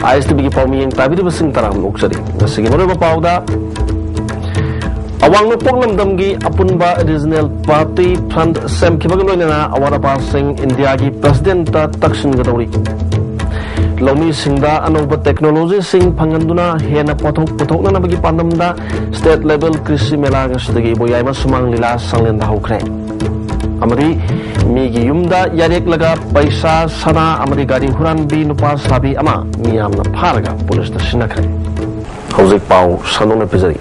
ISTB की पाउमी ताबीद busing तराम नोक्सरी नसिगी मरुब पाउदा अवांग पोंगलम की अपुनबा रीजनल पार्टी फ्रंट सेम खिबग लोइना अवारपा सिंह इंडिया की प्रेसिडेंट तक्सिन गदौरी लौमी सिंदा अनौब टेक्नोलॉजी सिंह फंगंदुना हेना पुथोकनाबगी पांडमदा स्टेट लेवल कृषि मेला गसदगी बोयाइमा सुमांग लीला संगलेंदा हौख्रे अमरी मीगी युमदा यारेक लगा पैसा सना अमरी गाड़ी हुरानबी नुपा साबी अमा मियामना फारगा पुलिस सिनखरे हौजिक पाउ सनोना पिजरी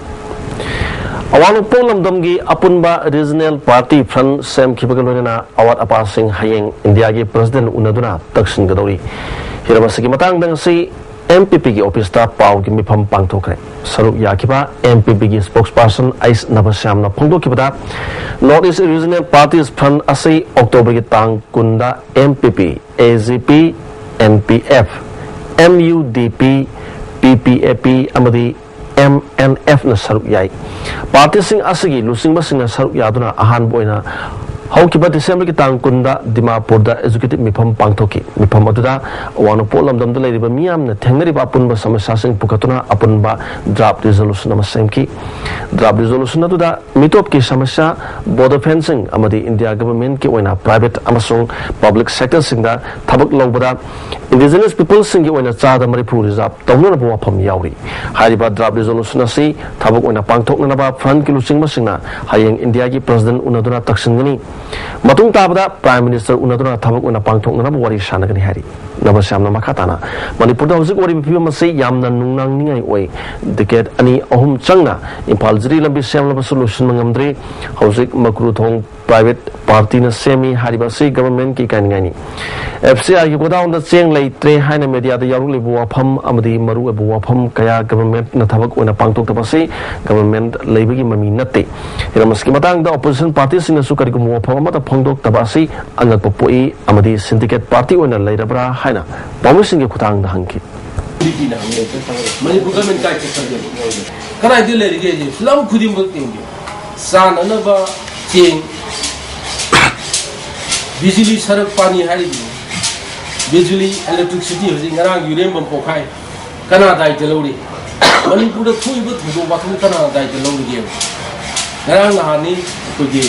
अवांग पोंगलम की अपुनबा रीजनल पार्टी फ्रंट सेम खिबग लोइना अवात अपा सिंह हयेंग इंडिया की प्रेसिडेंट उनदुना तक्सिन गदौरी हिरमसी की MPP की ऑफिस पाव की मिफम पांथोखरे सरुक याखिबा MPP की स्पोक्सपर्सन आइस नबश्यामना फोंदोखिबदा north east regional parties front असै अक्टोबर की तांग कुंदा MPP AGP NPF MUDP PPAP अमदी MNF न सरुक याई पार्टी सिंह असगी लुसिंग बसिंग सरुक यादुना अहान बोइना हौकिबा डिसेंबर की तांग कुंदा दिमापुर एजुकेटिव मिफम पांथोकी मिफम अदुदा अवानो पोलमदम लेरिबा मियामना थेंगरिबा अपुनबा समस्या सिंह पुकतुना अपुनबा ड्राफ्ट रिजोल्यूशन अमा सेमकी ड्राफ्ट रिजोल्यूशन अदुदा मिटोप की समस्या बॉर्डर फेंसिंग अमदी इंडिया गवर्नमेंट की ओइना प्राइवेट अमसोंग पब्लिक सेक्टर सिंगदा थबक लौबदा इंडिजिनस पीपल सिंग की ओइना चादा मरिफु रिजर्व तौननबा वाफम यावरी हारिबा ड्राफ्ट रिजोल्यूशन असि थबक ओइना पांथोकनबा फ्रंट की लुचिंग बसिंगना हयेंग इंडिया की प्रेसिडेंट उनदुना तक्सिनगनी मतुंग ताबदा प्राइम मिनिस्टर उनदुना थबक उना पांथोकनबा वारी सानगनी हारी नबश्यामना मखाताना मणिपुरदा हौजिक वारी फिल्म से यामना नुंगनांगनिंगाई ओइ डिकेट अनि अहुम चंगना इम्फाल जिरी लंबी सेमलबा सोल्यूशन मंगमद्रे हौजिक मक्रुथोंग प्राइवेट पार्टी न सेमी हारिबा से गवर्नमेंट की कानिंगानी FCR की गोदाउन द चेंग लेत्रे हाइना मीडिया द यारुलेबु वाफम अमदी मरुएबु वाफम कया गवर्नमेंट न थबक उना पांथोकतबसे गवर्नमेंट लेबगी ममी नते हिरमस की Matang the opposition party Singh सु करिगु वाफम अमदा फोंदोकतबसे अंगत पोई अमदी सिंडिकेट पार्टी ओइना लेरबरा हाइना पाउमी सिंह की खुतांग द हंकी मणिपुर गवर्नमेंट काय कनाय दि लेरिगे जे फिल्म खुदिम बक्तिंगे सान अनबा चेंग बिजली सड़क पानी है बिजली इलेक्ट्रिसिटी हजिंग ngरang यूरेम बम पोखाई कना दाय जलौरी मणिपुर द थुइब थुदो बाथु कना दाय जलौरी गे ngरang नहानी कोगे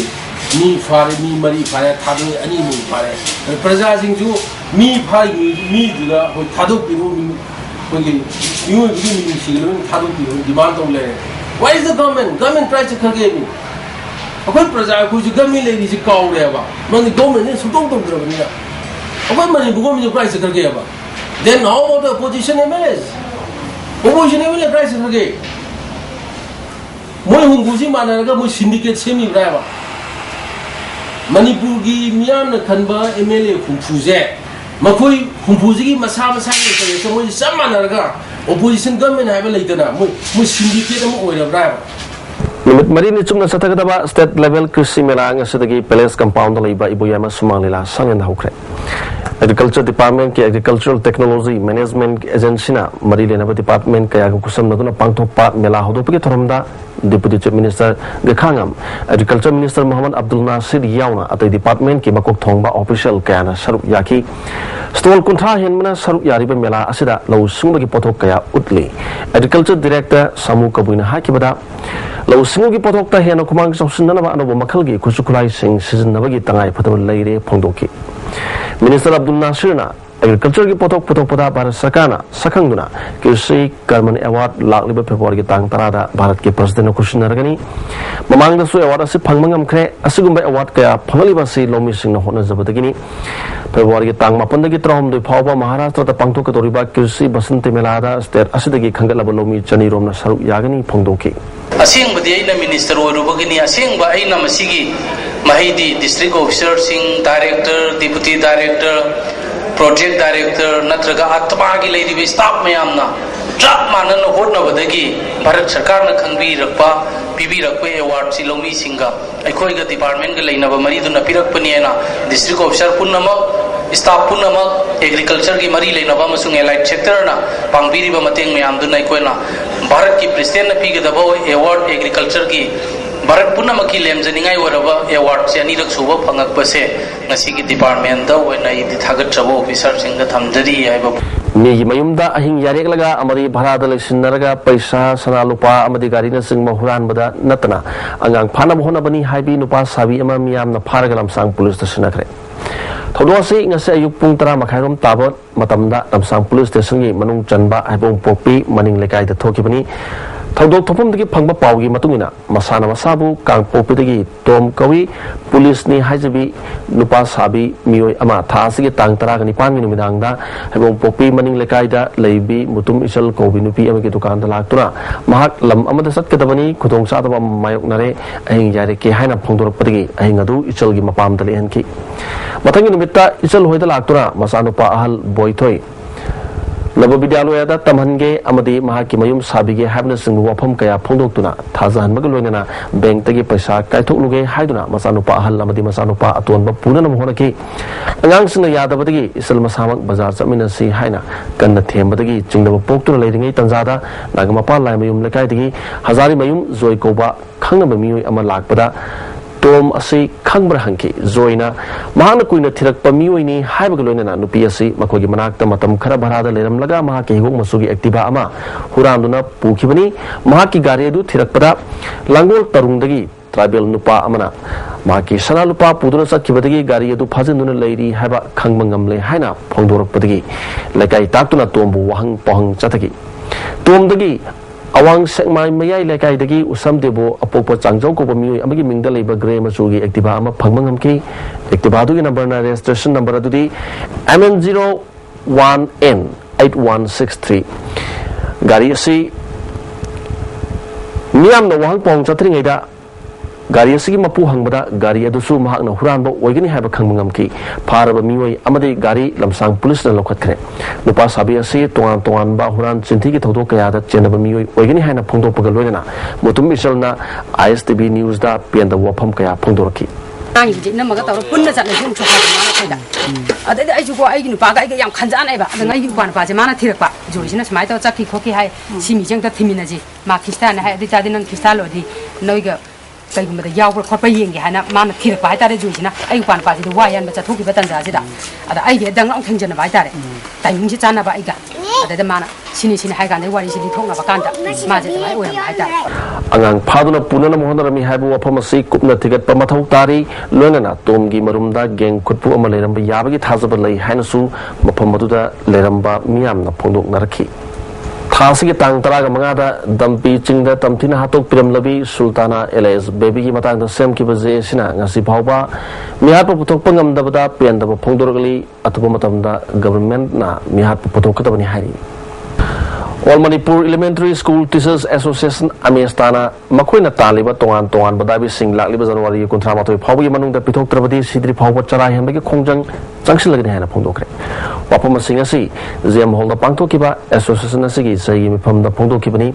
मी फारे मी मरी फारे थादो अनि मु फारे प्रजा सिंह जो मी फाई मी दुगा हो थादो पिरो कोगे यू भी सिगलो थादो पिरो डिमांड तो ले why is the government try to खगे मी अखोई प्रजा को जो गमी लेनी से काउरे बा मन गवर्नमेंट ने सुतों तो द्रबनिया अखोई मनी बुगो में प्राइस करके बा then how about the opposition MLAs opposition MLA price करके मोय हुंगुसी मानरगा मोय सिंडिकेट सेमी ब्राबा मणिपुर की मियाम न खनबा एमएलए खुंफुजे मखोई खुंफुजी की मसा मसा के करे मोय सब मानरगा अपोजिशन गवर्नमेंट हाइबा लेतना मोय सिंडिकेट म ओइरा ब्राबा निमित मरी निचुमना सतगदबा स्टेट लेवल कृषि मेला अंगसदगी पैलेस कंपाउंड लेबा इबोयामा सुमांगलीला संगन हौख्रे एग्रीकल्चर डिपार्टमेंट की एग्रीकल्चरल टेक्नोलॉजी मैनेजमेंट एजेंसीना मरी लेनबा डिपार्टमेंट कया कुसम नदुना पांगथोपा मेला होदोपगे थरमदा deputy chief minister Gaikhangam agriculture minister Mohammad Abdul Nasir यावना अतै डिपार्टमेंट की मकोक थोंगबा ऑफिशियल कयाना सरुक याकी स्टॉल कुंठा हेनमना सरुक यारिबा मेला असिदा लौ सुंगबगी पोथोक कया उतली एग्रीकल्चर डायरेक्टर सामू कबुइना हाकिबदा लौ सुंगबगी पोथोकता हेना कुमांग चौसिननबा अनोबो मखलगी खुसुखुलाई सिंग सिजनबगी तंगाई फतब लेरे फोंदोकी मिनिस्टर अब्दुल नासिरना एग्रीकल्चर की पोथोक पुथोकपदा भारत सरकारना सखंगदुना कृषि कर्मन अवार्ड लाखलिबा फेब्रुआरी की तांग तरादा भारत के प्रेसिडेंट खुशिनरगनी ममांगदसु अवार्ड असे फंगमंगमख्रे असिगुंबा अवार्ड कया फंगलिबासि लौमी सिंगना होनजबदगिनी फेब्रुआरी की तांग मापनदगी त्रहमदि फावबा महाराष्ट्र दा पांगथोकतोरिबा कृषि बसंत मेलादा स्टेट असिदगी खंगलबा लौमी चनीरोमना सरुक यागनी फोंदोकी असेंबदी अइना मिनिस्टर ओइरुबगनी असेंबा अइना मसिगी महिदी डिस्ट्रिक्ट ऑफिसर सिंह director deputy director project director नत्रगा आत्मागी लेरिबे स्टाफ मयामना ड्राप मानन होटनबदगी भारत सरकार न खंगबीरकपा पीबीरकपे अवार्ड सि लौमी सिंगा अखोइगा डिपार्टमेंट ग लेनबा मरीदुना पिरकपनियना डिस्ट्रिक्ट ऑफिसर पुनमक स्टाफ पुनमक एग्रीकल्चर की मरी लेनबा मसुंग एलाइट सेक्टर ना पांगबीरिबा मतेंग मयामदुना अखोइना भारत की प्रेसिडेंट न पीगदबो अवार्ड एग्रीकल्चर की भारत पुनमक की लेमजनिंगाई वरबा अवार्ड से अनिरक सुबा फंगकपसे ngasi की डिपार्टमेंट दा ओइना इदि थागतरबो ऑफिसर सिंग थमजरी हाइबो मीगी मयुमदा अहिंग यारेगलगा अमरी भरादा लेसिनरगा पैसा सना लुपा अमदी गारीना सिंगमा हुरानबदा नतना अंगांग फाना होनाबनी हाइबी नुपा साबी अमा मियामना फारगा लमसांग police स्टेशनखरे थौदोसी ngase ayuk pung 10 makhairom tabot matamda lamsang police station gi manung chanba haibong pokpi maning lekai da thokibani थौदोक थोफम दगी फंगबा पावगी मतुंगिना मसाना मसाबु कांग पोपदगी तोम कवि पुलिस नि हाइजबी नुपा साबी मियोय अमा थासिगे तांग 10 गनि पांग निमिदांगदा हेबों पोपी मनिंग लेकाइदा लेबी मुतुम इसल कोबी नुपी अमगे दुकान दा लाक्तुना महक लम अमदा सत्कदबनी खुदोंग सादबा मायक नरे अहिंग यारे के हाइना फोंदोरपदगी अहिंग अदु इचलगी मपाम दले हनकी मथंगी निमित्ता इचल होयदा लाक्तुना मसानुपा अहल बोयथोय लबो विद्यालय दा तमहनगे अमदी महाकी मयुम साबिगे हाबना सिंग वफम कया फोंदोक्तुना थाजहनबग लोइना बैंक तगी पैसा कायथोकलुगे हाइदुना मसानुपा अहल अमदी मसानुपा अतोनबा पुननम होनकी अंगांग सिंग यादबदगी इसल मसामक बाजार चमिनसी हाइना कन्न थेमबदगी चिंगदब पोक्तुना लेरिंगै तंजादा नागमपा लाइ मयुम लेकाइदगी हजारी मयुम जोय कोबा खंगब मियोय अमा लाकपदा तोम असी खंगब्र हंकी जोइना महान कुइना थिरकपा मियोइनी हाइबग लोइना नुपी असी मखोगी मनाक्ता मतम खरा भरादा लेरमलगा महाकी हिगोग मसुगी एक्टिवा अमा हुरांदुना पुखिबनी महाकी गारी अदु थिरकपदा लांगोल तरुंगदगी ट्राइबल नुपा अमना महाकी सना लुपा पुदुना चक्किबदगी गारी अदु फाजिन्दुना लैरी हाइबा खंगमंगमले हाइना फोंदोरकपदगी लेकाई ताक्तुना तोमबु वहंग पहंग चतगी तोमदगी अवांग सेकमाई मयाई लेकाइदगी उसम देबो अपोपो चांगजौ को मियोय अमगी मिंगदा लेबा ग्रे मचुगी एक्टिवा अमा फंगमंगमकी एक्टिवा दुगी नंबर ना रजिस्ट्रेशन नंबर अदुदी MN01N8163 गाड़ी असी मियाम न वहंग पोंग चत्रिंगैदा गाड़ी असिगी मपु हंगबदा गाड़ी अदुसु महाकना हुरानबो ओइगनि हाइबा खंगमंगमकी फारबा मियोय अमदी गाड़ी लमसांग पुलिस न लौखतखरे नुपा साबी असी तोंगान तोंगान बा हुरान चिंथीगी थौदो कयादा चेनबा मियोय ओइगनि हाइना फोंदोपगा लोइना मुतुम मिसलना ISTV न्यूज दा पेंदा वफम कया फोंदोरकी आंगी जिन्ना मगा तौर पुन्ना चले जुम चोखा माना खैदा अदे आइजु को आइगी नुपा गाइगे याम खंजानाइबा अदंग आइगी नुपा पाजे माना थिरकपा जोइसिना समाय तौ चक्की खोकी हाय सिमी जंग त थिमिनाजी मा खिस्तान हाय अदि तादि नन खिस्ता लोदी नोइगा कईगुमदा यावबा खोपा येंगे हाना माना थिरकपा हाय तारे जोइसिना आइगु पान पाजे वायान बचा थोकी बतन जाजिदा अदा आइगे दंग ang थंजना बाय तारे टाइमिंग से चाना बा आइगा अदे माना सिनी सिनी हाय गाने वारी सिली थोंगा बा कांदा माजे तमाय ओयम हाय तारे अंगांग फादुना पुनन मोहनरमी हाइबु वफम असी कुपना थिगत पमथौ तारी लोनना तोमगी मरुमदा गेंग खुटपु अमा लेरंबा याबगी थाजबा लई हाइनसु मफम मदुदा लेरंबा मियामना फोंदोकनरखी थासिगे तांग 10 मंगादा दंपी चिंगदा तमथिना हातोक पिरमलबी Sultana एलेस बेबीगी मतांगदा सेमकिबा जेसिना ngasi phawba मिहात पुथोकपा ngamdabada pendaba phongdorgli atuba matamda government na मिहात पुथोकतबनि हारि All Manipur Elementary School Teachers Association Amestana Makoina Taliba Tongan Tongan Badabi Sing Lakliba January Contramato Pawgi Manung the Pitok Trabadi Sidri Pawba Chara Hembeki Kongjang Junction Lagana Pondokre Wapama Singasi Zem Holda Pangto Kiba Association Sigi Say from the Pondo Kibani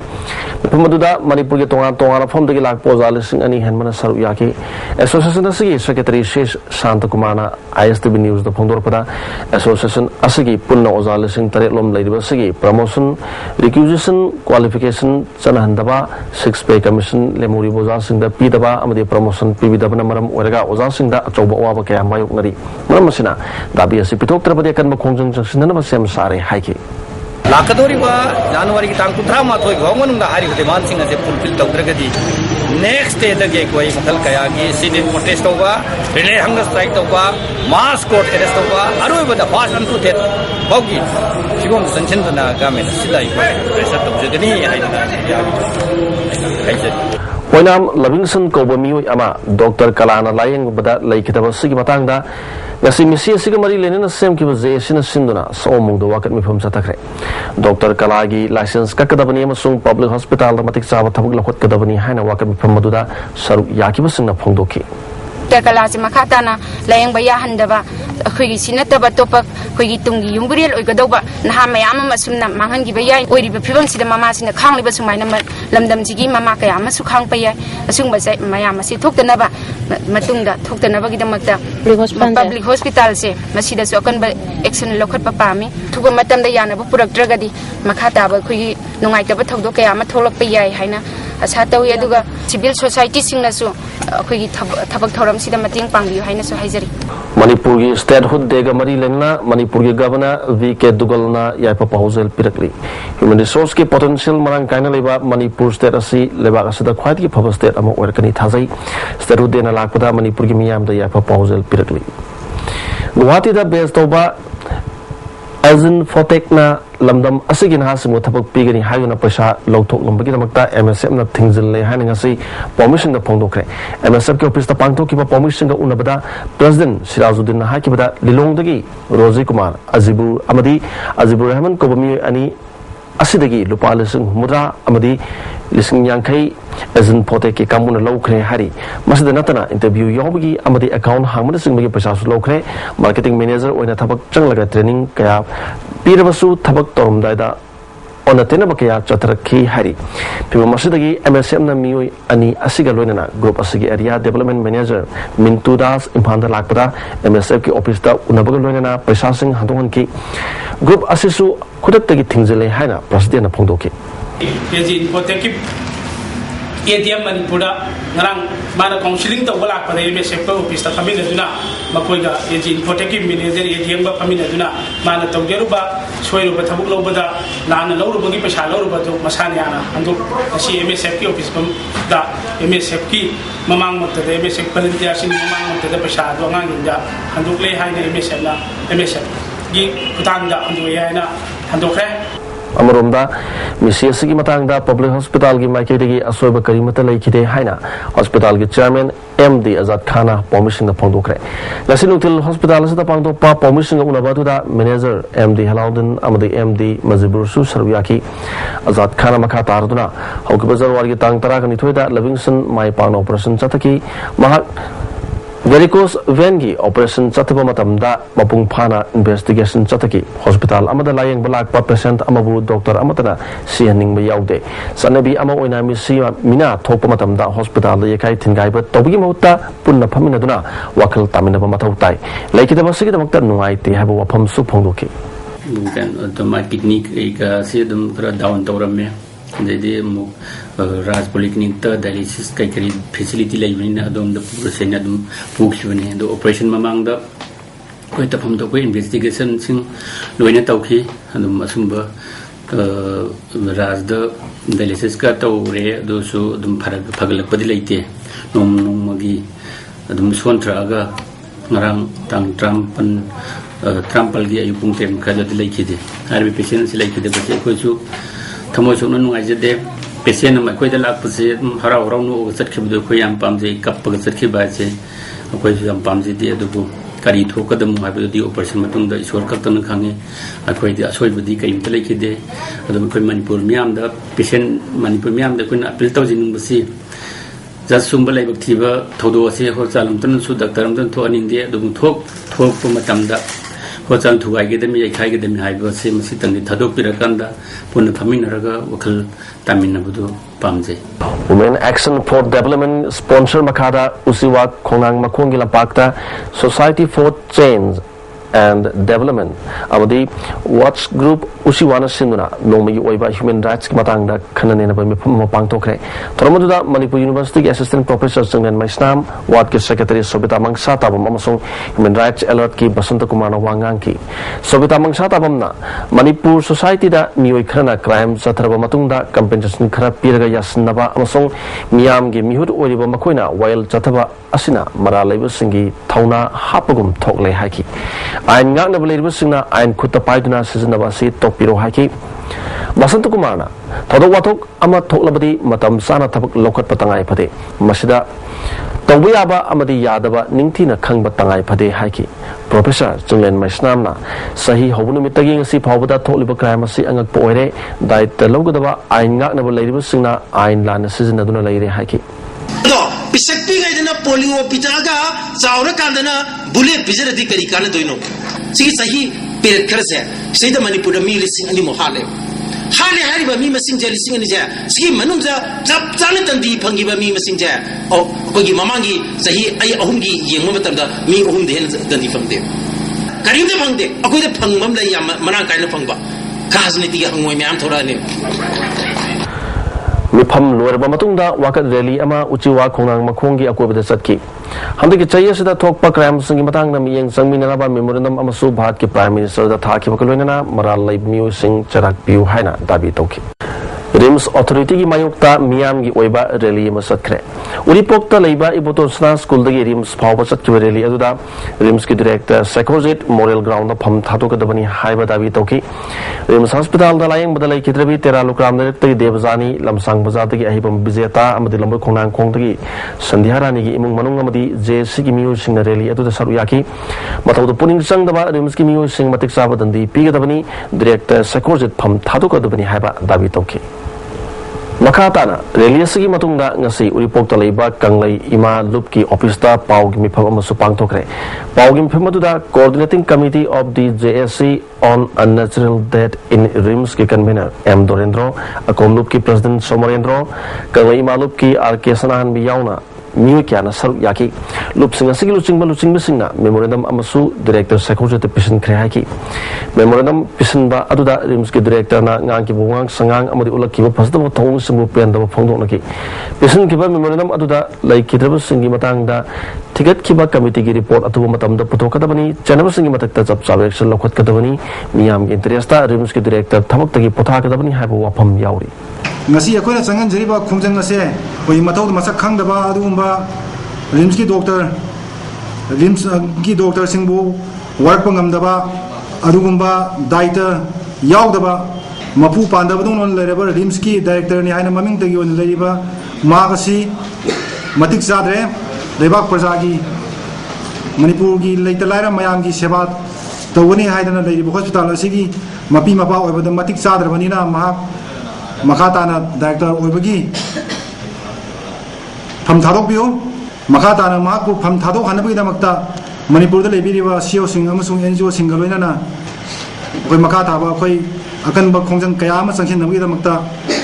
Pumaduda Manipur Tongan Tongan from the Lak Poza Listing Ani Henmana Saruyaki Association Sigi Secretary Shesh Santa Kumana ISTV News the Pondorpada Association Asigi Punna Oza Listing Taretlom Lady Sigi Promotion Requisition Qualification Chanahandaba 6 Pay Commission Lemuri Boza Sing the Pidaba Amadi Promotion PBW Maram Orega Oza Sing the Choba Wabaka Mayoknari Maramasina Dabi Sipitok Trabadi Kan Makonjang Junction Sem Sari Haiki Lakadoriba January Tang Kutramato Goman the Hari demand sing as a fulfilled Togragadi next day the gateway Matal Kayagi sit protest over relay hunger strike over mass court arrest over Aruba the fast and to death Hogi she won't sanction the Gamen Silla pressure of Jagani I said Poinam Livingston Kobami Ama Dr. Kalana Lying Bada Lake Sigimatanga Nasi Missy Sigamari Lenin Sem Kivazation Sinduna Somung the Wakat Mifum Satakre Dr. Kalagi license Kakadabani Masung Public Hospital the Matic Sava Tabula Kadabani Hana Wakat from Maduda Saru Yakibasina Pondoki Kalasi Makatana laying by Yahandaba Huisinataba Topak Huitungi Yunguriel Ugadoba Nahamayama Masuna Mahangi Baya or if people see the mamas in the Kang Libas my number Lamdam Zigi Mamaka Masu Kang Paya assume by Mayama she took the Naba Matunda took the Navagidamata public hospital say Masida Sokan by Exxon Local Papami took a matam the Yana Purak Dragadi Makata Kui Nungaitaba Todoka Amatolok Paya Haina as Hatawi Aduga civil society sing so ꯑꯩꯈꯣꯏꯒꯤ ꯊꯕꯛ ꯊꯧꯔꯝꯁꯤꯗ ꯃꯇꯦꯡ ꯄꯥꯡꯕꯤꯌꯨ ꯍꯥꯏꯅꯁꯨ ꯍꯥꯏꯖꯔꯤ Manipur statehood dega mari lengna Manipur governor V.K. Dugalna yaipa pahuzal pirakli human resource ki potential marang kaina leba Manipur state asi leba asida khwai ki phaba state ama oirkani thazai statehood dena lakpada Manipur ki miyam da yaipa pahuzal pirakli Guwahati da base toba Azin Fotekna lamdam asigin hasimu thabak pigani hayuna paisa lawthok lambagi damakta MSF na thingzil le haning asi permission da phongdokre MSF ke office ta pangthok kiba permission ga unabada president Sirajuddin na hakibada lilongdagi Rozi Kumar Azibur amadi Azibur Rahman kobami ani asidagi lupa lising mudra amadi lising yangkai Azin Fotek ke kamuna lawkhre hari masida natana interview yobagi amadi account hangmada singbagi paisa su lawkhre marketing manager oina thabak changlaga training kaya Pirabasu Tabak Tom Dida on a Tenabakia Chataraki Hari. Pimasidagi MSM Nami Ani Asiga Lunana Group Asigi Area Development Manager Mintudas Impanda Lakpada MSF Office Unabaga Lunana Pesasing Handonki Group Asisu Kudatagi Tingzele Hana President Pondoki. ATM Manipura ngarang mana counseling to wala pa MSF ko office ta kami naduna makoy ga agent protective manager ATM ba kami naduna mana tawgeru ba soiru ba thabuk lo bada nana lo ru bagi pesa lo ru ba to masani ana andu si MSF ki office ko da MSF ki mamang mot de MSF volunteer sin mamang mot de pesa do ngang inda andu le hai ne MSF gi putang da andu ya na andu khe Amaromda Misiasi matangda Public Hospital gi maikidagi asoiba karimata laikide haina hospital gi chairman MD Azad Khana permission da phongdokre Lasinutil Hospital asida pangdokpa permission unabatuda manager MD Halaudin amadi MD Mazibur Su Sarwiyaki Azad Khana makha tarduna haukiba wargi tang tara kani thoida Livingston mai pan operation chataki mahak Varicose Vengi operation Chataba Matamda Mapung Pana investigation Chataki Hospital Amada Layang Balak pa patient Amabu Dr. Amatana Sianing Bayaude Sanabi Ama Oina Misi Mina Topa Matamda Hospital Yakai Tingai but Tobi Mota Punna Paminaduna Wakal Tamina Matautai Like the Basiki Makta Nuaiti have a wapam suppondoki. Automatic technique see them down Torame. They Ras Polyclinic dialysis kaikari facility like adom the procedure adom books when the operation mamang the quite a from the investigation sing Luina Tauki and Masumba Ras the dialysis cut over those who Pagalapodilate no Magi Adam Swantraga Narang Tang Trump and Trampalgi Yupung Tem Kadilakide. I be patients like the Pacheco Tamoson I did patient my quite a lot of Harao Satki Koyam Pamzi, Kappa Satki Baze, a question Pamzi de Adubu, Kari Toka the Muhabi operation Matunda, Shorkatan Kangi, I quite the Assoy with the Kaimtalaki de Adam Manipur Miam, the patient Manipur Miam, the Queen Apple Thousand Basi. Just Sumbala Activa, Todosi, Hosalamton, so Dr. Ramton to an India, the talk from Matamda. Hotel to I get them, I get them, I was same sit and the Tado Pirakanda, Puna Paminaraga, Wakal Taminabudu, Pamze. Women Action for Development sponsor Makada Usiwa Konang Makungila Pakta Society for Change and Development. Abadi Watch Group Usiwana Sinduna, Nomi Oiba Human Rights Matanga, Kanana Mapang Tokre. Toramuda Manipur University Assistant Professor Sungen Maisnam, Watkis Secretary Sobita Mangsata Mamasong, Human Rights Alert Ki Basanta Kumana Wanganki. Sobita Mangsata Bamna, Manipur Society da Miuikrana Crime Satraba Matunda, Compensation Kara Piraga Yasnaba Amasong, Miamgi Mihud Oiba Makoina, while Chataba Asina, Maraleva Singi, Tauna Hapagum Tokle Haki. Ain ngang na balay sina ain kuta paiduna season na basi tokpiro haki Basanto Kumana todo watok ama toklabadi matam sana tabak lokat patangay pade masida tawiyaba amadi yadaba ningti na khangba tangay pade haki Professor Chunglen Maisnam na sahi hobunu mitagi ngasi phawbada thokliba crime asi angak poire dait logadaba ain ngak na balay sina ain lana season na duna layre haki Pisakti ngayon na polio pitaga saura kandana bullet pizza di karikana doino. Sige sahi period kerja. Saya dah Manipur da mili sing ani mohale. Hale hari ba mi masing jali sing ani ja. Sige manum ja jap jane tandi phangi ba mi masing ja. Oh kogi mamangi sahi ai ahumgi yeng matam da mi ahum de tandi phangde. Karim de phangde. Akoi de phangmam la yam manang kai na phangba. Khas ni tiga hangoi me am thoda ne. मिफम लोरबा मतुंगदा वाकत rally अमा उचिवा खोंगांग मखोंगी अकोबदा चटकी हंदकी चयसदा थोकपा crime संगी मतंग ना मियंग संगमिनराबा memorandum अमसु Bharat के prime minister दा थाकी बकलोइना मराल लाइबमियो सिंह चराक पियु हाइना दाबी तौखी रिम्स अथॉरिटी की मायोक्ता मियाम की ओइबा रैली में सत्खरे उरीपोक्ता लेबा इबोतोसना स्कूल दगी रिम्स फावबा सत्खिबा रैली अदुदा रिम्स की डायरेक्टर सेकोजेट मोरल ग्राउंड फम थातोकदबनी हाइबा दाबी तौकी रिम्स हॉस्पिटल दा लायंग बदलाई किद्रबी तेरा लुक्राम डायरेक्टर देवजानी लमसांग बाजार दगी अहिबम विजेता अमदि लंब खोंनांग खोंग दगी संध्या रानी की इमुंग मनुंग अमदि जेसी की मियो सिंह रैली अदुदा सरु याकी मतौद पुनिंग संगदबा रिम्स की मियो सिंह मतिक साबा दंदी पीगदबनी डायरेक्टर सेकोजेट फम थातोकदबनी हाइबा दाबी तौकी मखाताना रैली की मतुंगदा ngasi उरीपोक्ता लेबा कंगलै इमा लुप की ऑफिस दा पाव की मिफम अमसु पांगथोखरे पाव की मिफम अदुदा coordinating committee of the JSC on unnatural death in RIMS के कन्वीनर एम दोरेंद्रो अकोम लुप की प्रेसिडेंट सोमरेंद्रो कंगलै इमा लुप की आर के सनाहन भी याउना मियो क्या न सर याकी लुप सिंह सिंग लुचिंग सिंह मेमोरेंडम अमसु डायरेक्टर सेक्रेटरी ते पिसन खरे हाकी मेमोरेंडम पिसन बा अदुदा रिम्स के डायरेक्टर ना ngang की बुंगांग संगांग अमदि उलक की फसदब थोंग सिंबु पेन दब फोंदोन की पिसन की बा मेमोरेंडम अदुदा लाई की द्रब सिंह की मतंग दा टिकट की बा कमिटी की रिपोर्ट अतु मतम द पुथोकदबनी चनब सिंह की मतक जब सब एक्शन लखतकदबनी मियाम के इंटरेस्ट ता रिम्स के डायरेक्टर थमक तगी पुथाकदबनी हाबो वाफम याउरी ngasi akoina changan jariba khumjang ase oi matau masak khangdaba adugumba rims ki doctor singbu work pangamdaba adugumba daita yaudaba mapu pandaba dong non lereba rims ki director ni haina maming tagi on leriba magasi matik sadre lebak praja gi manipur gi leita laira mayam gi seba tawani haidana leriba hospital asigi mapi mapa oibada matik sadre banina ma मखाताना director ओइबगी फम थादोक बियो मखाताना माकु फम थादोक हनबगी दमकता मणिपुर द लेबिरिबा सीओ सिंग अमसुंग एनजीओ सिंग लोइनाना कोई मखाताबा कोई अकन ब खोंजंग कयाम संखिन नबगी दमकता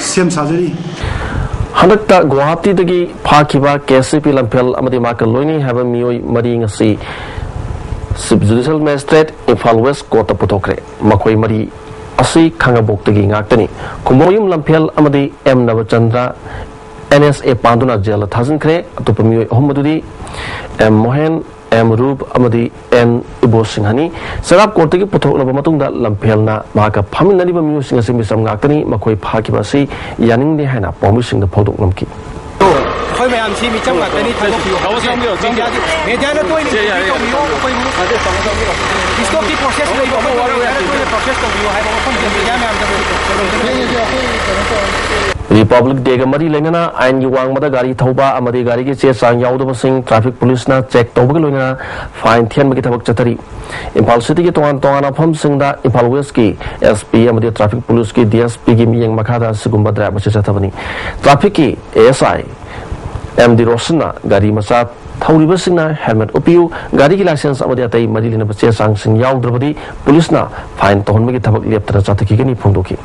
सेम साजरी हनकता गुवाहाटी दगी फाखिबा केसीपी लंफेल अमदि माकल लोइनी हाबा मियोय मरी ngasi sub judicial magistrate Imphal west court पुथोखरे मखोय मरी असि खंगबोक्तगी ngaktani खुमोयुम लंफेल अमदि एम नवचंद्र एनएसए पांदुना जेल थाजनखरे अतुपमियोय अहमदुदी एम मोहन एम रूप अमदि एन इबो सिंहनी सराब कोर्ट की पुथोकलब मतुंगदा लंफेलना माका फामिननिबा मियोसिंग असि मिसम ngaktani मखोय फाखिबासि यानिंगदे हायना पॉमिसिंग फोदोक नमकी कोई मैं आमसी मिचम का तनी था मीडिया ने तो इसको की प्रोसेस नहीं हो प्रोसेस तो है वो मीडिया में रिपब्लिक डे का मरी लेना आइन की वांग मदा गाड़ी थौबा अमदि गाड़ी के चे सांग याउदब सिंह ट्रैफिक पुलिस ना चेक तौबग लोइना फाइन थियन मगे थबक चतरी इंफाल सिटी के तोंगान फम सिंगदा इंफाल वेस्ट की एसपी अमदि ट्रैफिक पुलिस की डीएसपी की मियंग मखादा सिगुम्बा ड्राइवर से चतबनी ट्रैफिक की एएसआई एम डी रोशना गाड़ी मचा थौरिबसिंगना हेलमेट उपियु गाड़ी की लाइसेंस अमदि अतै मरी लेना बचे सांग सिंग याउद्रबदी पुलिसना फाइन तोहनमगे थबक लेप्तरा चतकीगनी फोंदोकी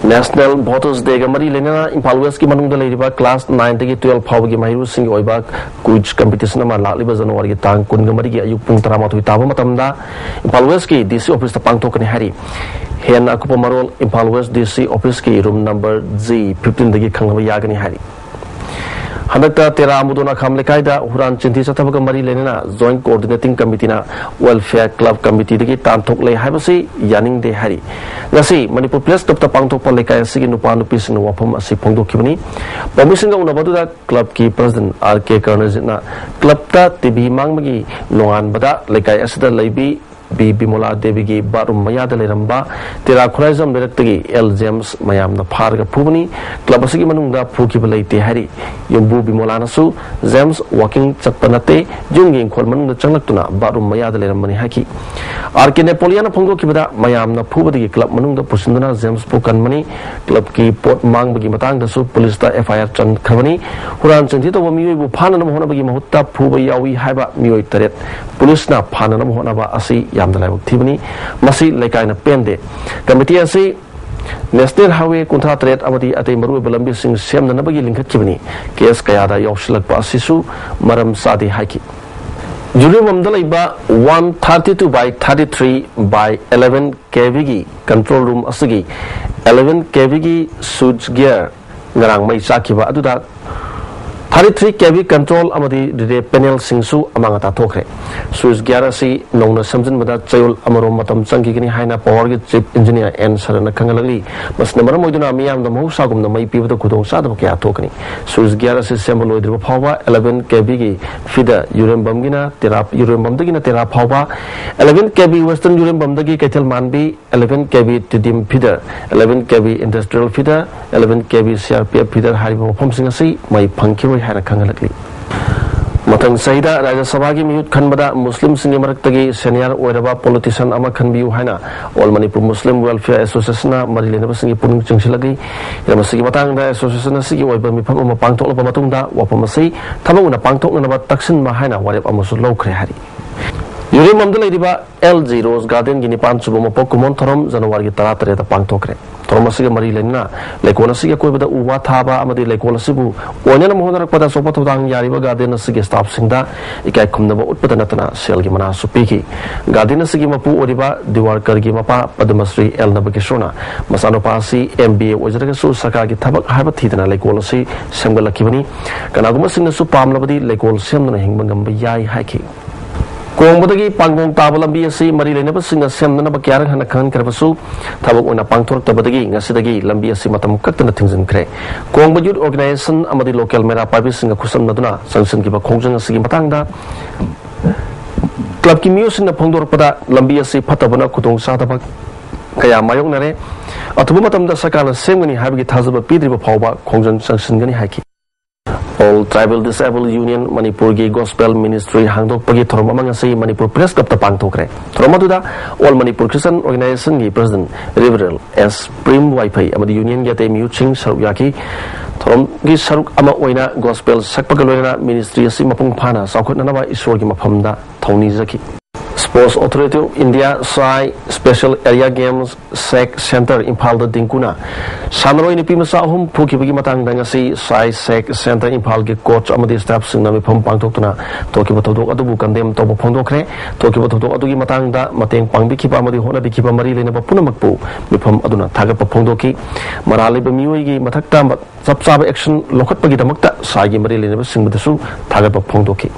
नेशनल वोटर्स डे का मरी लेना इंफाल वेस्ट की मनुंग लेरिबा क्लास 9 तगी 12 फावगी माहिरु सिंग ओइबा क्विज कंपटीशन मा लालिबा जनवरी की तांग कुन मरी की अयुक पुंग 13 ताबा मतमदा इंफाल वेस्ट की डीसी ऑफिस ता पांगथोकनी हारी हेन अकुप मरोल इंफाल वेस्ट डीसी ऑफिस की रूम नंबर G15 तगी खंगबा यागनी हारी हनकता तेरा मुदोना खामलेकायदा हुरान चिंथी चथबग मरी लेना जॉइंट कोऑर्डिनेटिंग कमिटी ना वेलफेयर क्लब कमिटी दगी तांथोक ले हाबसी यानिंग दे हारी ngasi मणिपुर प्लेस क्लब ता पांगथोक प लेकाय सिगी नुपा नुपी सिंग वफम असि फोंदोखिबनी पमिसिंग उनबदुदा क्लब की प्रेसिडेंट आर के कर्नजिना क्लब ता टीवी मांगमगी नोंगान बदा लेकाय असदा लेबी बी बिमोला देवी की बारूम मयाद लेरंबा तेरा खुराइजम लेरक्तगी एल जेम्स मयामना फारगा फुबनी क्लब असगी मनुंगदा फुखिब लेते हारी यम्बू बिमोलानसु जेम्स वॉकिंग चटपनते जुंगी खोल मनुंगदा चंगलक्तुना बारूम मयाद लेरंबनी हाकी आर के नेपोलियन फोंगोखिबदा मयामना फुबदगी क्लब मनुंगदा पुसिंदना जेम्स पुकनमनी क्लब की पोट मांगबगी मतंगदसु पुलिस ता एफआईआर चन खबनी हुरान चंथि तो मियोयबु फाननम होनबगी महत्ता फुब यावी हाइबा मियोय तरेत पुलिसना फाननम होनबा असि यामदा लाइबक थिबनी मसी लेकायना पेंदे कमिटी असि नेशनल हाईवे कुंथा तरेत अमदी अतै मरु बलंबी सिंह सेमनबगी लिंखखिबनी केस कयादा यौसलक पासिसु मरम सादे हाइकी जुरी ममदलैबा 132 by 33 by 11 kv की कंट्रोल रूम असगी 11 kv की switch gear ngarang mai chakiba aduda 33 kV control amadi relay panel singsu amanga ta thokre switch gear asi nongna samjin bada chayol amarom matam changki gini haina power ge chief engineer n sarana khangalagli masna maram moiduna miyam da mohsa gumna mai pibada kudong sadaba kya thokni switch gear asi symbol oidriba phawa 11 kV gi feeder urem bam gina terap urem bam dagina terap phawa 11 kV western urem bam dagi kethel manbi 11 kV tidim feeder 11 kV industrial feeder 11 kV crpf feeder hariba phom singa si mai phangki haina khangalakli matang saida Rajya Sabha gi miyut khanbada Muslim singi maraktagi senior oiraba politician ama khanbiu haina All Manipur Muslim Welfare Association na mari lenaba singi puning chingsilagi yamasigi matangda association sigi oiba mifam ama pangtokla matungda wapamasai thamanguna pangtokna ba taksin ma haina warep amasu lawkhre hari Yuri mamda lairiba LG Rose Garden gini panchubo mapok kumon thorom January gi 13 da pangtokre thorom asiga mari lenna lekona siga koibada uwa thaba amadi lekola sibu onena mohonarak pada sopa thudang yariba garden asiga staff singda ikai khumnaba utpada natana sel gi mana supiki garden asiga mapu oriba Diwarkar gi mapa Padmasri L Nabakishona masano pasi MBA ojraga su saka gi thabak haba thidana lekola si semgalakibani kanaguma singna su pamlabadi lekol semna hingmangam yai haiki Kongbadagi panggong tabalambi asi mari lenaba singa semna bakyarang hana khan karbasu thabak ona pangthorok tabadagi ngasidagi lambi asi matam kaktana thingjin kre Kongba youth organization amadi local mera pabi singa khusam naduna sanction ki ba khongjang asigi matangda club ki music na phongdor pada lambi asi phatabana khudong sadaba kaya mayok nare atubu matamda sakana semgani habigi thazaba pidriba phawba khongjang sanction gani haiki All Tribal Disabled Union Manipur gi Gospel Ministry hangdok pagi thorom amang asi Manipur Press Club ta pangthokre thorom aduda All Manipur Christian Organization gi President Reverend S Prim Wifi amadi union gi te muching saruk yaki thorom gi saruk ama oina gospel sakpagaloina ministry asi mapung phana sakhotna naba isor gi maphamda thoni jaki Sports Authority of India SAI Special Area Games SEC Center Imphal da Dingkuna Sanroi ni pimasa hum phuki bagi matang dang asi SAI SEC Center Imphal ge coach amadi staff singna mi phom pangtokna toki bathodok adubu kandem tobo phondokre toki bathodok adugi matang da mateng pangbi khiba amadi hona bi khiba mari lena punamakpu mi phom aduna thaga phondoki marali ba mioi gi mathakta chap chaba action lokhat pagi damakta SAI gi mari lena singbudasu thaga phondoki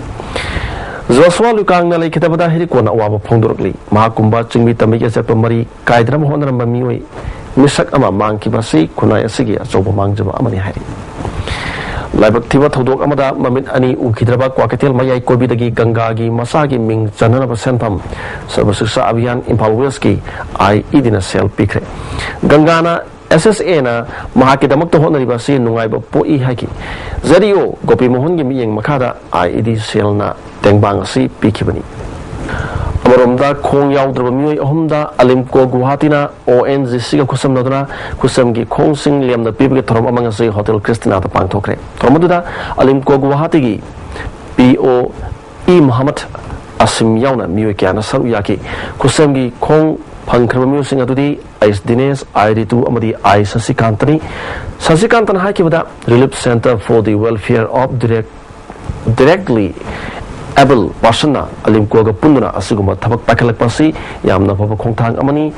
Joshua Lukang na lai kitabada hiri kona waba phongdorokli mahakumba chingbi tamik asep mari kaidram honram mioi misak ama mangki basi kunai asigi achoba mangjaba amani hari laibak thiba thodok amada mamit ani ukhidraba kwaketel mayai kobidagi ganga gi masagi ming chanana sentham sarva shiksha abhiyan Imphal West ki ai idina sel pikre gangana SSA na mahakidamak to honariba si nungai ba poi haki Zario Gopi Mohan gi miyeng makada IED sel na tengbang si pikibani Amaromda khong yaudrba mioi ahumda Alimco Guwahati na ONGC ga khusam naduna khusam gi khong sing liam da pibge thorom amanga si Hotel Christina ta pangthokre thomaduda Alimco Guwahati gi PO E Muhammad Asim yauna mioi kyana saru yaki khusam gi khong phangkhra miosing adudi Ais Dinesh ID2 amadi I Sasikantani Sasikantan hakibada Relief Center for the Welfare of Directly Able Persona Alimco ga punduna asiguma thabak pakalak pasi yamna phaba khongthang amani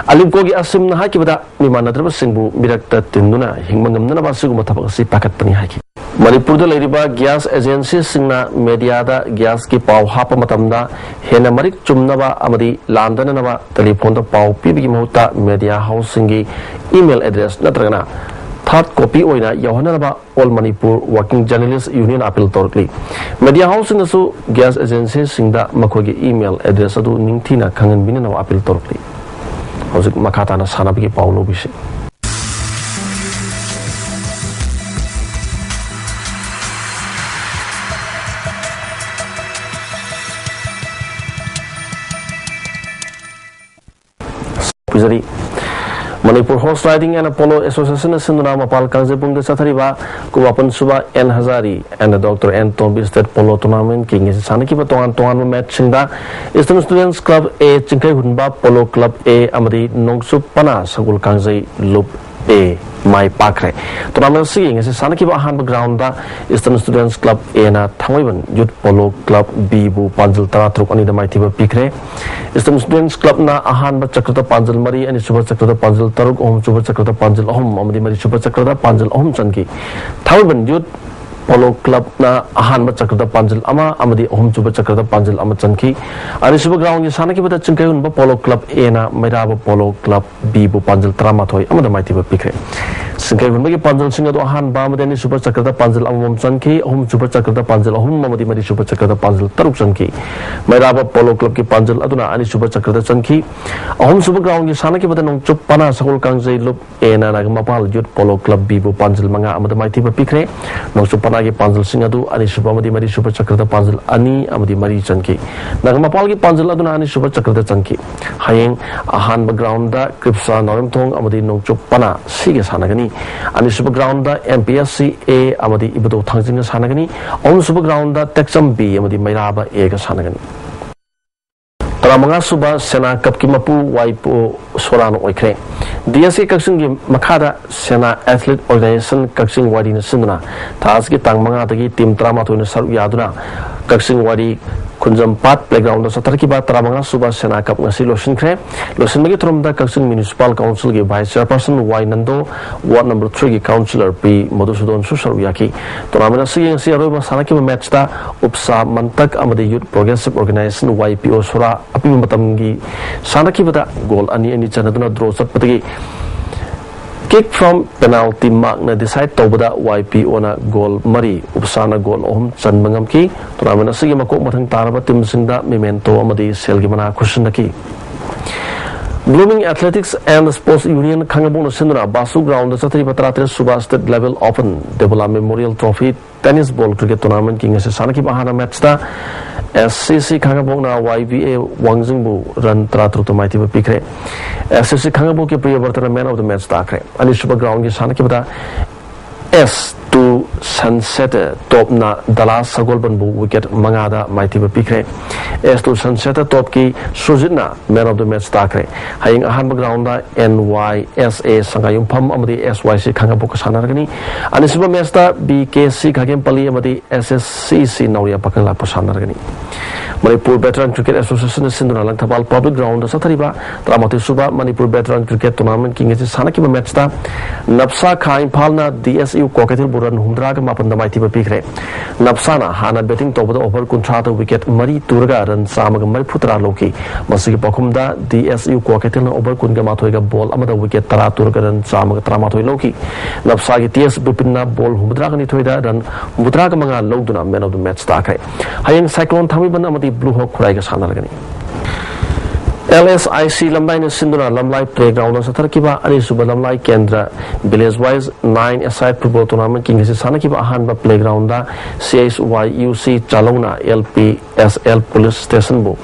Alimco gi asimna hakibada mimanadraba singbu mirakta tinduna hingmangamna ba asiguma thabak asi pakat pani haki Manipur da lairiba gas agency singna media da gas ki paw hapa matamda hena marik chumnaba amadi landana naba telephone da paw pibigi mahuta media house singi email address natragana third copy oina yohanaba All Manipur Working Journalists Union appeal torkli media house singasu gas agency singda makhogi email address adu ningthina khangan binana appeal torkli hojik makata na sanabigi paw lobisi Manipur Horse Riding and Polo Association Sinduna Mapal Kangjepung Sathariba Kuwapan Suba N Hazari and the Dr. N Tombi State Polo Tournament King is Sanaki Tongan match Singda Eastern Students Club A Chingkai Hunba Polo Club A Amadi Nongsup Pana Sagul Kangjai Loop A mai pakre tournament si ngase sanaki ba han ground da Eastern Students Club A na thangaiban youth polo club B bu panjal tara truk ani da mai thiba pikre Eastern Students Club na ahan ba chakrata panjal mari ani suba chakrata panjal taruk om suba chakrata panjal om amadi mari suba chakrata panjal om chanki thangaiban youth polo club na ahan ba chakrata panjal ama amadi om suba chakrata panjal ama chanki ani suba ground ni sanaki ba chingkai ba polo club A na maira ba polo club B bu panjal trama thoi amada mai thiba pikre singkai gunbagi panjal singa do ahan ba amadi super chakrata panjal amam chanki om super chakrata panjal om amadi mari super chakrata panjal taruk chanki mairaba polo club ki panjal aduna ani super chakrata chanki om super ground ki sanaki bada nong chup pana sakul kangjai lup ena na mapal youth polo club B bu panjal manga amada mai thiba pikre nong chup pana ki panjal singa do ani super amadi mari super chakrata panjal ani amadi mari chanki na mapal ki panjal aduna ani super chakrata chanki hayeng ahan ba ground da kripsa norim thong amadi nong chup pana sige sanagani ani super ground da MPSC A amadi ibado thangjing sanagani om super ground da Texam B amadi mairaba A ga sanagani Taramanga suba sena cup ki mapu waipo sorano oikre DSC kaksing gi makada sena athlete organization kaksing wadi na sinduna tas ki tangmanga tagi team trama toina saru yaduna kaksing wadi kunjam pat playground sa tarki ba taramanga suba sena cup ngasi losin kre losin magi tromda kaksing municipal council gi vice chairperson Y Nando ward number 3 gi councillor P Madhusudon su saru yaki toramana sing si aroba sanaki match ta upsa mantak amadi youth progressive organization YPO sura api matam gi sanaki bada goal ani chanaduna draw satpatagi kick from penalty mark na decide tobada YPO na goal mari upsana goal ohum chanbangam ki tournament asigi makok mathang taraba team singda memento amadi selgi mana khushnaki Blooming Athletics and Sports Union Khangabong Sindra Basu Ground Satri Patratre Suba State Level Open Debola Memorial Trophy Tennis Ball Cricket Tournament King Sanaki Bahana match ta SCC Khangabong na YBA Wangjingbu run tratru to mighty pikre SCC Khangabong ke priya bartana man of the match ta kre ani Suba Ground ki Sanaki bata S to Sunset top na Dallas Sagolban bu wicket mangada mighty pikre S to Sunset top ki Sujitna man of the match ta kre haying ahan ground da NYSA Sangayum Pam amadi SYC Khangabok sanargani ani Suba match ta BKC Khagem Pali amadi SSCC Nauria Pakala pasanargani Manipur Veteran Cricket Association Sinduna Langthabal Public Ground Satariba Tramati Suba Manipur Veteran Cricket Tournament King Sanaki match ta Napsa Kha Imphalna DSU Kokatil Buran Humdra Mapanda Mighty Pikre Napsana Hana betting top over Kuntrata wicket Mari Turga and Samaga Mariputra Loki Masiki Pakumda DSU Kokatil over Kungamatoiga ball Amada wicket Tara Turga and Samaga Tramatoi Loki Napsagi TS Bipina ball Humdragani Toida and Mudraga Manga Loduna man of the match Take Hayang Cyclone Tamiban Amadi Blue Hawk Kuraiga Sanaragani LSIC Lamlai Sinduna Lamlai Playground Satarkiba Ani Suba Lamlai Kendra Village Wise 9 aside football tournament King Sanakiba Ahanba Playground CSYUC Chalona LPSL Police Station Bo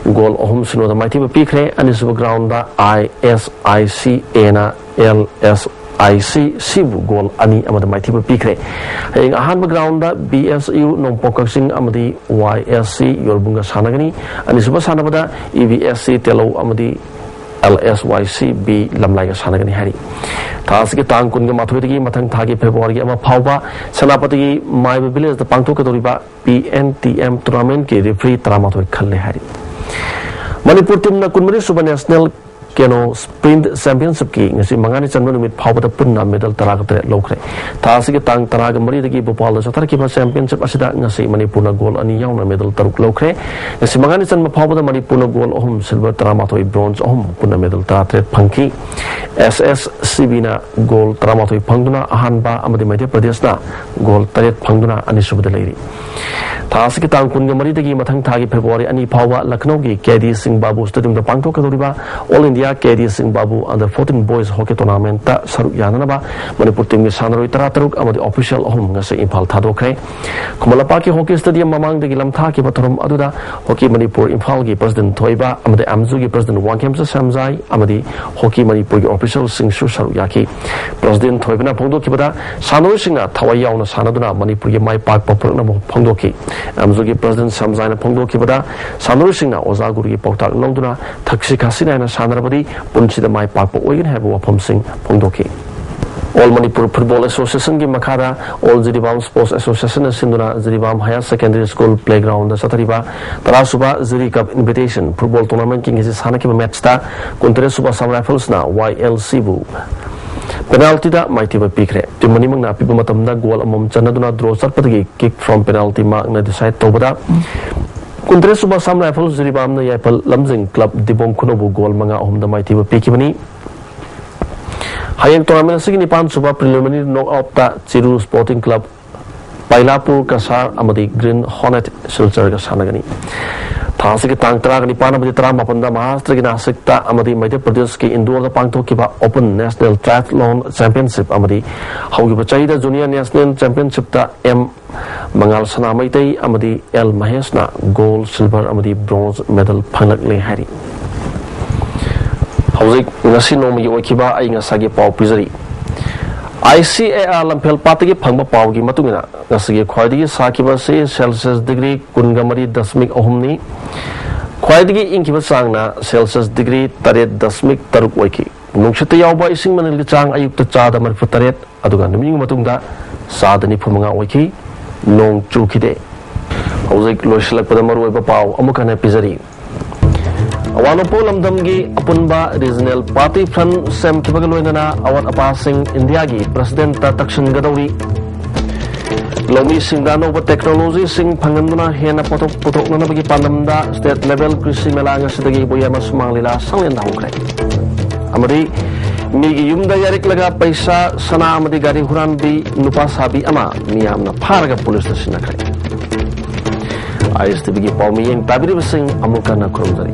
Goal Ohum Sino the Mighty Pikre Ani Suba Ground ISIC Ena LSIC Sibu goal ani amada mighty pikre hayang ahan ground da BSU nong pokaksing amadi YSC yorbunga sanagani ani suba sanabada EVSC telo amadi LSYC B lamlai ga sanagani hari tas ki tang kun ga mathoi mathang thagi February ama phauba sanapati gi my village da pangthok ka doriba PNTM tournament ke referee tramathoi khalle hari Manipur team na kunmari suba national Keno Sprint Championship ki ngasi mangani chanba numit phawbata punna medal taragatre lokre thasi ki tang taraga mari dagi Bhopal sa tarki ba championship asida ngasi Manipur na goal ani yauna medal taruk lokre ngasi mangani chanba phawbata Manipur na goal ohum silver taramatoi bronze ohum punna medal taratre phangki SSCB na goal taramatoi phangduna ahanba amadi Madhya Pradesh na goal taret phangduna ani subda leiri thasi ki tang kunga mari dagi mathang thagi February ani phawba Lucknow gi KD Singh Babu Stadium da pangthok kadoriba All India KD Singh Babu under 14 boys hockey tournament ta saruk yananaba Manipur team gi sanaroi tarataruk amadi official ohum ngase Imphal thadokre Kumalapa ki hockey stadium mamang dagi lamtha ki pathorum aduda hockey Manipur Imphal gi president Thoiba amadi Amzu gi president Wangkhem Samjai amadi hockey Manipur gi official Singh Su saruk yaki president Thoibana phongdo ki bada sanoi singa thawai yauna sanaduna Manipur gi mai pak papur na phongdo ki Amzu gi president Samjai na phongdo ki bada sanoi singa ozaguri gi pautak longduna thaksi khasina na sanarabadi amadi punsida mai pakpa oigin haiba wafamsing phongdoki. All Manipur Football Association ki makhada All Jiribam Sports Association sinduna Jiribam Higher Secondary School Playground da satariba tarasuba Jiri Cup Invitation Football Tournament king is hanaki match ta kontre suba Sam Rifles na YLC bu penalty da mighty ba pikre timani mang na pipa matam da goal amom chanaduna draw sarpatagi kick from penalty mark na decide tobada kontre suba Sam Rifles Jiribam na yapal lamjing club dibong kunobu goal manga ahom da mighty ba pikibani Hayang tournament sigi nipan suba preliminary knockout ta Chiru Sporting Club Pailapur Kasar amadi Green Hornet Silchar ka sanagani thasi ki tang tara ni pan amadi tara mapanda Maharashtra ki Nasik ta amadi Madhya Pradesh ki Indore da pangthok ki ba Open National Triathlon Championship amadi haugi bachai da Junior National Championship ta M Mangal Sanamai tai amadi L Mahesh na gold silver amadi bronze medal phanglak le hari Hauzik ngasi nomi okiba ay ngasagi pau pizari ICAR lampel patagi phangba pau gi matungina ngasagi khwaidigi sakiba se Celsius degree kungamari dasmik ahumni khwaidigi ingkiba sangna Celsius degree 8.3 oiki nungshita yawba ising manil chang ayukta chada marfu 8 aduga numing matungda sadani phumanga oiki nong chukide hauzik loislak padamaru oiba pau amukane pizari Awanopo lamdamgi apunba regional party front sem kibagaloinana awat apasing India gi president ta takshin gadawi lomi singdano ba technology sing phanganduna hena potok nana bagi panamda state level krisi mela ngasidagi boyama sumanglila sanglen daukre amari migi yumda yarik laga paisa sana amadi gari huran bi nupa sabi ama miyamna pharaga police station nakre ISTB gi pawmi yang tabiri sing amukana kurumdari